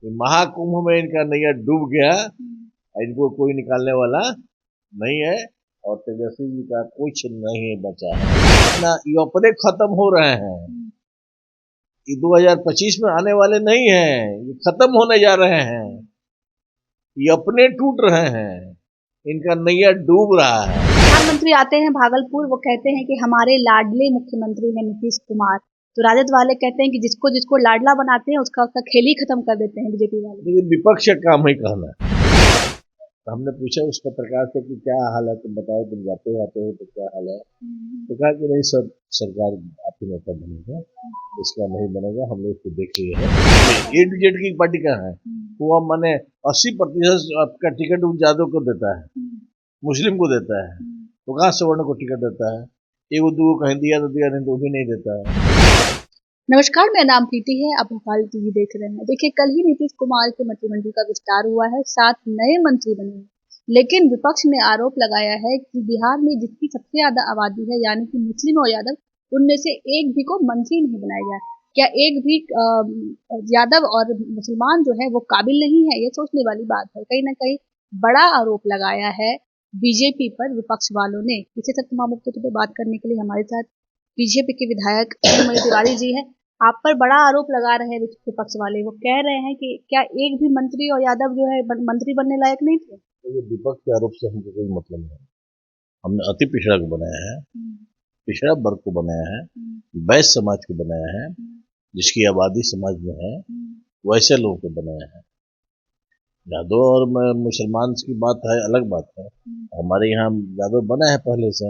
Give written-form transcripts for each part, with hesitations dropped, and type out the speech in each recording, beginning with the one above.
ये महाकुंभ में इनका नैया डूब गया, इनको कोई निकालने वाला नहीं है और तेजस्वी जी का कुछ नहीं बचा है ना। ये अपने खत्म हो रहे हैं, ये 2025 में आने वाले नहीं हैं, ये खत्म होने जा रहे हैं, ये अपने टूट रहे हैं, इनका नैया डूब रहा है। प्रधानमंत्री आते हैं भागलपुर, वो कहते हैं कि हमारे लाडले मुख्यमंत्री हैं नीतीश कुमार। तो राजद वाले कहते हैं कि जिसको जिसको लाडला बनाते हैं उसका खेल ही खत्म कर देते हैं बीजेपी वाले। लेकिन विपक्ष का काम ही कहना। तो हमने पूछा उस पत्रकार से कि क्या हाल है, तुम बताओ, तुम जाते आते हो तो क्या हाल है। तो कहा कि नहीं सब सरकार आपकी नेता बनेगा, इसका नहीं बनेगा, हम लोग इसको देख रहे हैं। ए टू जेड की पार्टी कहाँ है, वो अब माने 80% आपका टिकट उन यादव को देता है, मुस्लिम को देता है, तो कहाँ सवर्ण को टिकट देता है। एक दो कहीं दिया तो दिया, नहीं तो भी नहीं देता है। नमस्कार, मेरा नाम प्रीति है, आप भोपाल टीवी देख रहे हैं। देखिए, कल ही नीतीश कुमार के मंत्रिमंडल का विस्तार हुआ है, 7 नए मंत्री बने हैं। लेकिन विपक्ष ने आरोप लगाया है कि बिहार में जितनी सबसे ज्यादा आबादी है, यानी कि मुस्लिम और यादव, उनमें से एक भी को मंत्री नहीं बनाया गया। क्या एक भी यादव और मुसलमान जो है वो काबिल नहीं है? ये सोचने वाली बात है। कहीं ना कहीं बड़ा आरोप लगाया है बीजेपी पर विपक्ष वालों ने। इसी सब तमाम मुद्दों पर बात करने के लिए हमारे साथ बीजेपी के विधायक मणि तिवारी जी हैं। आप पर बड़ा आरोप लगा रहे हैं विपक्ष वाले। वो कह रहे हैं कि क्या एक भी मंत्री और यादव जो है मंत्री बनने लायक नहीं थे? तो ये विपक्ष के आरोप से हमको कोई मतलब नहीं। हमने अति पिछड़ा को बनाया है, पिछड़ा वर्ग को बनाया है, वैश्य समाज को बनाया है, जिसकी आबादी समाज में है, वैसे लोगों को बनाया है। यादव और मुसलमान की बात है, अलग बात है। हमारे यहाँ यादव बना है पहले से,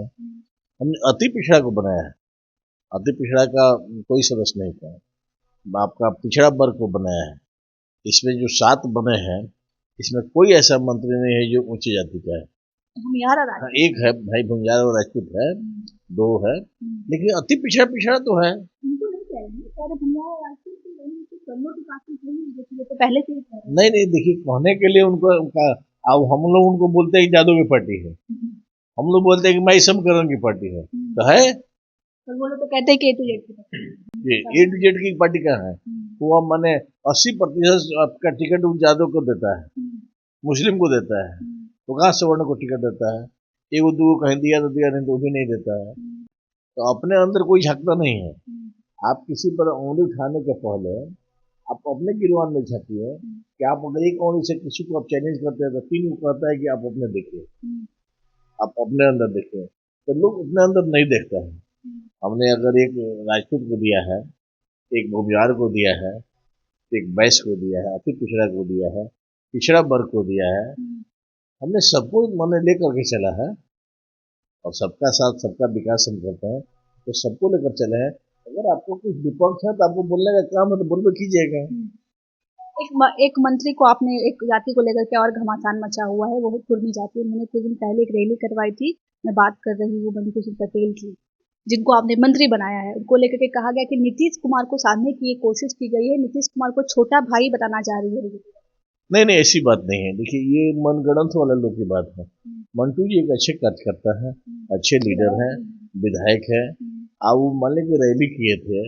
हमने अति पिछड़ा को बनाया है। अति पिछड़ा का कोई सदस्य नहीं था, आपका पिछड़ा वर्ग को बनाया है। इसमें जो 7 बने हैं, इसमें कोई ऐसा मंत्री नहीं है जो ऊंची जाति का है। हाँ, एक है भाई भुंजार और राजपूत है, 2 है, लेकिन अति पिछड़ा पिछड़ा तो है। तो पहले से नहीं देखिए, कहने के लिए उनको अब हम लोग उनको बोलते हैं कि जादव की पार्टी है, हम लोग बोलते हैं कि मैं समकरण की पार्टी है, तो है। और वो लोग तो कहते हैं कि ए टू जेड की पार्टी कहाँ है, वो अब माने 80% आपका टिकट उन यादव को देता है, मुस्लिम को देता है, तो कहाँ सवर्ण को टिकट देता है। एक दो कहीं दिया तो दिया, नहीं तो भी नहीं देता है। तो अपने अंदर कोई झांकता नहीं है। आप किसी पर उंगली उठाने के पहले आप अपने गिरवान में झांकिए कि आप अगर एक उंगली से किसी को आप चैलेंज करते हैं तो 3 को कहता है कि आप अपने देखिए, आप अपने अंदर देखिए। तो लोग अपने अंदर नहीं देखते हैं। हमने अगर एक राजपूत को दिया है, एक भूमिहार को दिया है, एक वैश्य को दिया है, अति पिछड़ा को दिया है, पिछड़ा वर्ग को दिया है, हमने सबको मन लेकर के चला है और सबका साथ सबका विकास हम करते हैं, तो सबको लेकर चले हैं। अगर आपको कुछ विपक्ष है तो आपको बोलने का काम है तो बोल कीजिएगा। एक मंत्री को आपने एक जाति को लेकर के और घमासान मचा हुआ है, वो कुर्मी जाति। उन्होंने कुछ दिन पहले एक रैली करवाई थी, मैं बात कर रही हूँ मणि पटेल की, जिनको आपने मंत्री बनाया है। उनको लेकर के कहा गया कि नीतीश कुमार को साधने की कोशिश की गई है, नीतीश कुमार को छोटा भाई बताना चाह रही है। नहीं ऐसी बात नहीं है। देखिए, ये मनगढ़ंत वाले लोग की बात है। मंटू जी एक अच्छे कार्यकर्ता है, अच्छे लीडर हैं, विधायक है। आप वो मान लीजिए रैली किए थे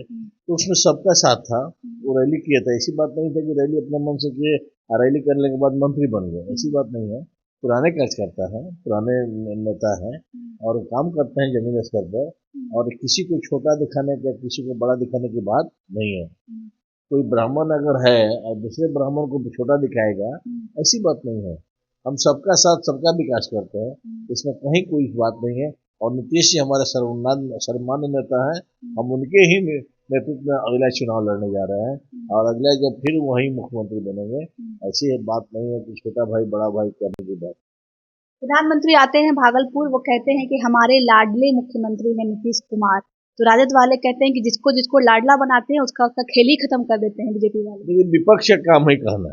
तो उसमें सबका साथ था, वो रैली किया था। ऐसी बात नहीं था कि रैली अपने मन से किए, रैली करने के बाद मंत्री बन गए, ऐसी बात नहीं है। पुराने कार्यकर्ता है, पुराने नेता है और काम करते हैं जमीन स्तर पर, और किसी को छोटा दिखाने का, किसी को बड़ा दिखाने की बात नहीं है। कोई ब्राह्मण अगर है और दूसरे ब्राह्मण को छोटा दिखाएगा, ऐसी बात नहीं है। हम सबका साथ सबका विकास करते हैं, इसमें कहीं कोई बात नहीं है। और नीतीश जी हमारे सर्वमान्य नेता है, हम उनके ही नेतृत्व में अगला चुनाव लड़ने जा रहे हैं और अगला जब फिर वही मुख्यमंत्री बनेंगे। ऐसी बात नहीं है कि छोटा भाई बड़ा भाई करने की बात। प्रधानमंत्री आते हैं भागलपुर, वो कहते हैं कि हमारे लाडले मुख्यमंत्री हैं नीतीश कुमार। तो राजद वाले कहते हैं कि जिसको जिसको लाडला बनाते हैं उसका खेल ही खत्म कर देते हैं बीजेपी वाले। लेकिन विपक्ष का काम ही कहना,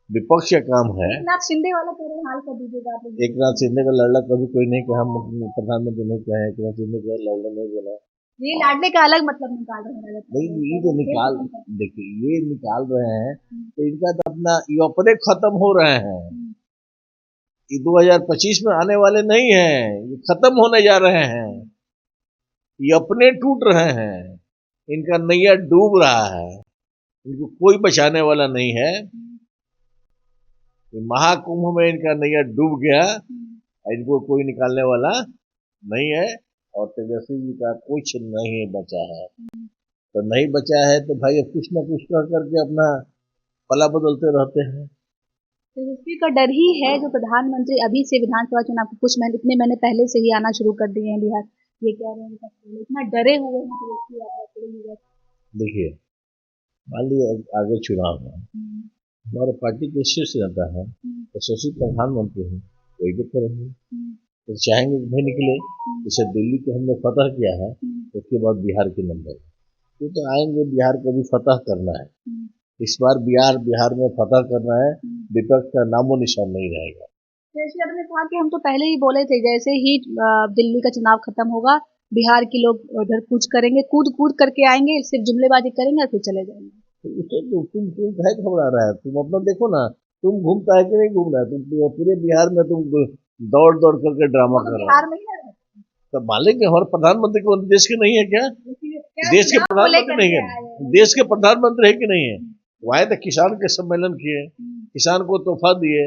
विपक्ष का काम है। एकनाथ शिंदे वाला पूरे हाल कर दीजिएगा आप। एकनाथ शिंदे का लड़ना कभी कोई नहीं कहा, प्रधानमंत्री नहीं कहा, एकनाथ शिंदे का लड़ना नहीं बोला। ये लाडले का अलग मतलब निकाल रहे हैं। नहीं, ये तो निकाल, देखिए ये निकाल रहे हैं तो इनका तो अपना ये अपने खत्म हो रहे हैं। ये 2025 में आने वाले नहीं हैं, ये खत्म होने जा रहे हैं, ये अपने टूट रहे हैं, इनका नैया डूब रहा है। इनको कोई बचाने वाला नहीं है। महाकुंभ में इनका नैया डूब गया, इनको कोई निकालने वाला नहीं है। और तेजस्वी जी का कुछ नहीं बचा है। तो नहीं बचा है तो भाई अब कुछ ना कुछ कर करके अपना पला बदलते रहते हैं। तेजस्वी का डर ही है जो प्रधानमंत्री अभी से विधानसभा चुनाव को कुछ महीने इतने महीने पहले से ही आना शुरू कर दिए हैं बिहार, ये कह रहे हैं इतना डरे हुए हैं तेजस्वी यादव। देखिए, मान लीजिए आगे चुनाव है, हमारे पार्टी के शीर्ष नेता है, यशस्वी प्रधानमंत्री हैं, वही तो करेंगे। तो चाहेंगे कि भाई निकले, जैसे दिल्ली को हमने फतह किया है, उसके बाद बिहार के नंबर ये तो आएंगे। बिहार को भी फतह करना है, इस बार बिहार में फतह करना है। विपक्ष का नामो निशान नहीं रहेगा। तेजस्वी यादव ने कहा कि हम तो पहले ही बोले थे जैसे ही दिल्ली का चुनाव खत्म होगा बिहार के लोग उधर कूच करेंगे, कूद कूद करके आएंगे, सिर्फ जुमलेबाजी करेंगे और फिर चले जाएंगे। तो तुम है घबरा रहा है? तुम अपना देखो ना, तुम घूमता है कि नहीं घूमना है? तुम पूरे बिहार में तुम दौड़ दौड़ करके ड्रामा कर रहे बिहार हो। में ही है। तो मालेंगे हमारे प्रधानमंत्री को देश के नहीं है क्या? देश के प्रधानमंत्री नहीं है, देश के प्रधानमंत्री है कि नहीं है? वहां तो किसान के सम्मेलन किए, किसान को तोहफा दिए।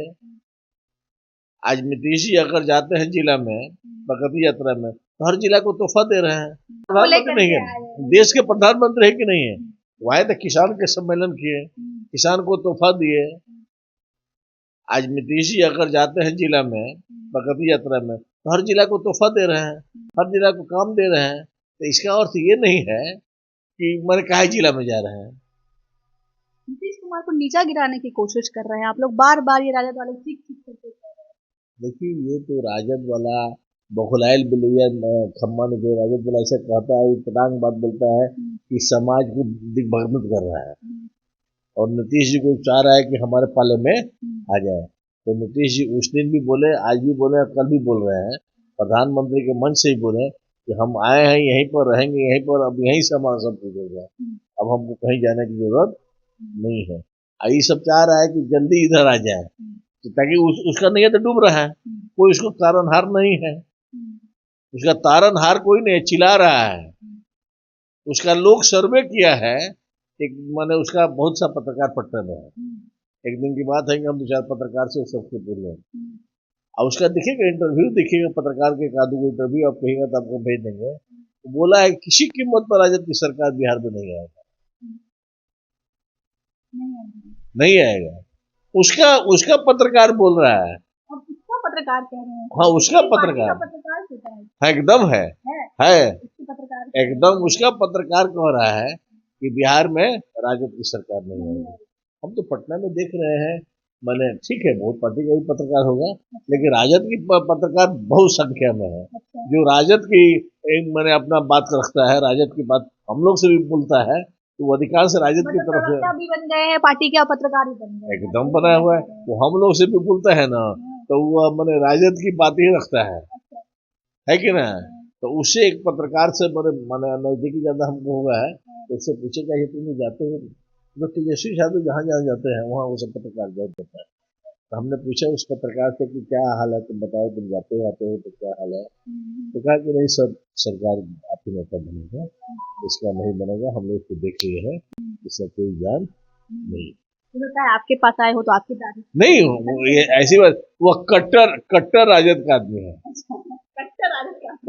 आज नीतीश जी अगर जाते हैं जिला में प्रगति यात्रा में, तो हर जिला को तोहफा दे रहे हैं। प्रधानमंत्री नहीं है, देश के प्रधानमंत्री है कि नहीं है? वहां तो किसान के सम्मेलन किए, किसान को तोहफा दिए। आज नीतीश जी अगर जाते हैं जिला में प्रगति यात्रा में, तो हर जिला को तोहफा दे रहे हैं, हर जिला को काम दे रहे हैं। तो इसका अर्थ ये नहीं है कि मैंने काहे जिला में जा रहे हैं। नीतीश कुमार को नीचा गिराने की कोशिश कर रहे हैं आप लोग, बार बार ये राजद वाले ठीक ठीक करते हैं। देखिए, ये तो राजद वाला बखुलाइल बिलैया खम्मा ने जो राजद वाला ऐसा कहता है, पटांग बात बोलता है कि समाज को दिग्भ्रमित कर रहा है और नीतीश जी को चाह रहा है कि हमारे पाले में आ जाए। तो नीतीश जी उस दिन भी बोले, आज भी बोले, कल भी बोल रहे हैं, प्रधानमंत्री के मन से ही बोले कि हम आए हैं यहीं पर, रहेंगे यहीं पर, अब यहीं से हमारा सब कुछ होगा, अब हमको कहीं जाने की जरूरत नहीं है। ये सब चाह रहा है कि जल्दी इधर आ जाए, ताकि उसका नहीं है तो डूब रहा है, कोई उसको तारनहार नहीं है, उसका तारनहार कोई नहीं, चिल्ला रहा है। उसका लोग सर्वे किया है, एक माने उसका बहुत सा पत्रकार पट्टे में है। एक दिन की बात है कि हम 2-4 पत्रकार से सबसे पूछ रहे हैं, और उसका देखिएगा इंटरव्यू, देखिएगा पत्रकार के कादू को इंटरव्यू, आप कहेंगे तो आपको भेज देंगे। तो बोला है किसी कीमत पर राजद की सरकार बिहार में नहीं आएगा, नहीं आएगा। उसका पत्रकार बोल रहा है। उसका पत्रकार कह रहे हैं। हाँ, उसका पत्रकार हाँ, एकदम है एकदम उसका पत्रकार कह रहा है कि बिहार में राजद की सरकार नहीं आएगी। हम तो पटना में देख रहे हैं, मैंने ठीक है बहुत पार्टी का भी पत्रकार होगा, लेकिन राजद की पत्रकार बहुत संख्या में है। जो राजद की मैंने अपना बात रखता है, राजद की बात हम लोग से भी बोलता है, तो अधिकांश राजद की तरफ से भी बन गए हैं, पार्टी के पत्रकार भी बन गए, एकदम बनाया हुआ है। वो हम लोग से भी बोलता है ना, तो वो मैंने राजद की बात ही रखता है कि ना? तो उससे एक पत्रकार से मैंने नजदीकी ज्यादा हमको हुआ है, तो उससे पूछेगा कि तुम जाते हो तो तेजस्वी यादव जहाँ जहाँ जाते हैं वहाँ वो सब पत्रकार जॉब करता है। तो हमने पूछा उस पत्रकार से कि क्या हाल है, तुम बताओ, तुम जाते हो आते हो तो क्या हाल है? तो कहा कि नहीं सर, सरकार आपके नेता बनेगा, इसका नहीं बनेगा, हम लोग इसको देख रहे हैं, इसका कोई जान नहीं। है आपके पास आए हो तो आपकी तारीफ नहीं, ये ऐसी बात, वो कट्टर राजद का आदमी है,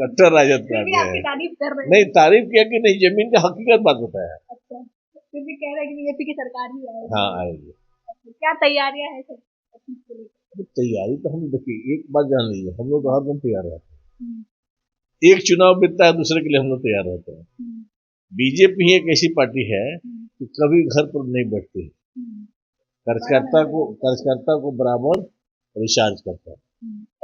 कट्टर राजद का आदमी है। तारीफ कर रहे हैं। नहीं, तारीफ किया कि नहीं, जमीन का हकीकत बात बताया। फिर भी कह रहे हैं कि बीजेपी की सरकार ही आएगी। हाँ, आएगी। क्या तैयारियां हैं सर? तैयारी तो हम देखिए, एक बात जान लीजिए, हम लोग हर दिन तैयार रहते हैं। एक चुनाव बीतता है, दूसरे के लिए हम लोग तैयार रहते हैं। बीजेपी एक ऐसी पार्टी है कि कभी घर पर नहीं बैठती, कार्यकर्ता को बराबर रिचार्ज करता है।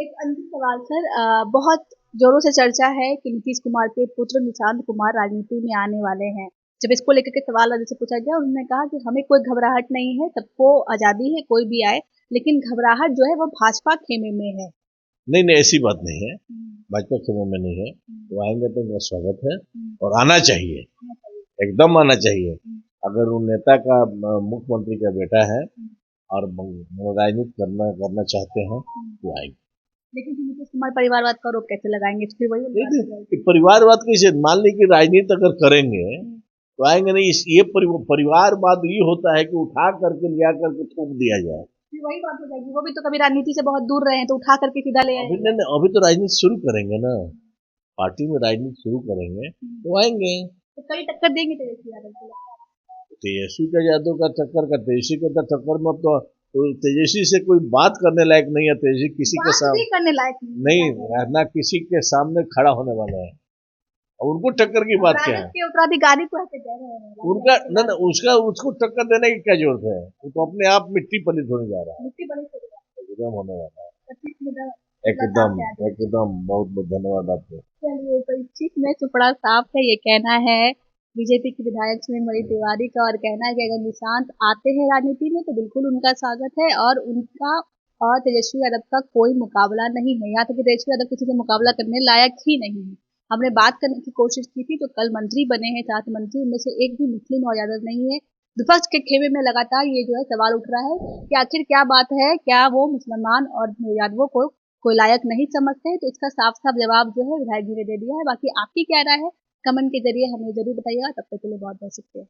एक अंतिम सवाल सर, बहुत जोरों से चर्चा है कि नीतीश कुमार के पुत्र निशांत कुमार राजनीति में आने वाले हैं। जब इसको लेकर के सवाल राजद से पूछा गया, उन्होंने कहा कि हमें कोई घबराहट नहीं है, सबको आजादी है, कोई भी आए, लेकिन घबराहट जो है वो भाजपा खेमे में है। नहीं, ऐसी बात नहीं है, भाजपा खेमे में नहीं है। वो आएंगे तो उनका स्वागत है और आना चाहिए, एकदम आना चाहिए। अगर वो नेता का, मुख्यमंत्री का बेटा है और राजनीति करना चाहते हैं तो आएंगे। लेकिन नीतीश कुमार परिवारवाद का आरोप कैसे लगाएंगे? फिर वही परिवारवाद कैसे? मान ली कि राजनीति अगर करेंगे तो आएंगे नहीं। ये परिवारवाद ये होता है कि उठा करके लिया करके थोप दिया जाए। फिर वही बात हो जाएगी, वो भी तो कभी राजनीति से बहुत दूर रहे हैं तो उठा करके सीधा ले अभी आएंगे। नहीं, अभी तो राजनीति शुरू करेंगे ना, पार्टी में राजनीति शुरू करेंगे तो आएंगे। तो कई टक्कर देंगे तेजस्वी यादव को लगता है। तेजस्वी का यादव का टक्कर का तेजस्वी का टक्कर में तो तेजस्वी से कोई बात करने लायक नहीं है। तेजस्वी किसी के बात भी सामने करने लायक नहीं है। ना किसी के सामने खड़ा होने वाला है। और उनको टक्कर की बात क्या राजद है? के उत्तराधिकारी को ऐसे कह रहे हैं, उनका ना उसका उसको टक्कर देने की क्या जरूरत है? वो तो अपने आप मिट्टी पलित होने जा रहा है, मुक्ति बड़ी से एकदम होने वाला है। 25 में एकदम एकदम बहुत बहुत धन्यवाद आपको। चलिए, तो इस चीज में तो बड़ा साफ है, ये कहना है बीजेपी के विधायक सुनील तिवारी का, और कहना है कि अगर निशांत आते हैं राजनीति में तो बिल्कुल उनका स्वागत है, और उनका और तेजस्वी यादव का कोई मुकाबला नहीं है। यहाँ तक कि तेजस्वी यादव किसी से मुकाबला करने लायक ही नहीं है। हमने बात करने की कोशिश की थी, जो कल मंत्री बने हैं 7 मंत्री, उनमें से एक भी मुस्लिम और यादव नहीं है। विपक्ष के खेमे में लगातार ये जो है सवाल उठ रहा है कि आखिर क्या बात है, क्या वो मुसलमान और यादवों को कोई लायक नहीं समझते? तो इसका साफ साफ जवाब जो है विधायक जी ने दे दिया है। बाकी आपकी क्या राय है, कमेंट के जरिए हमें जरूर बताइएगा। तब तक के लिए बहुत बहुत शुक्रिया।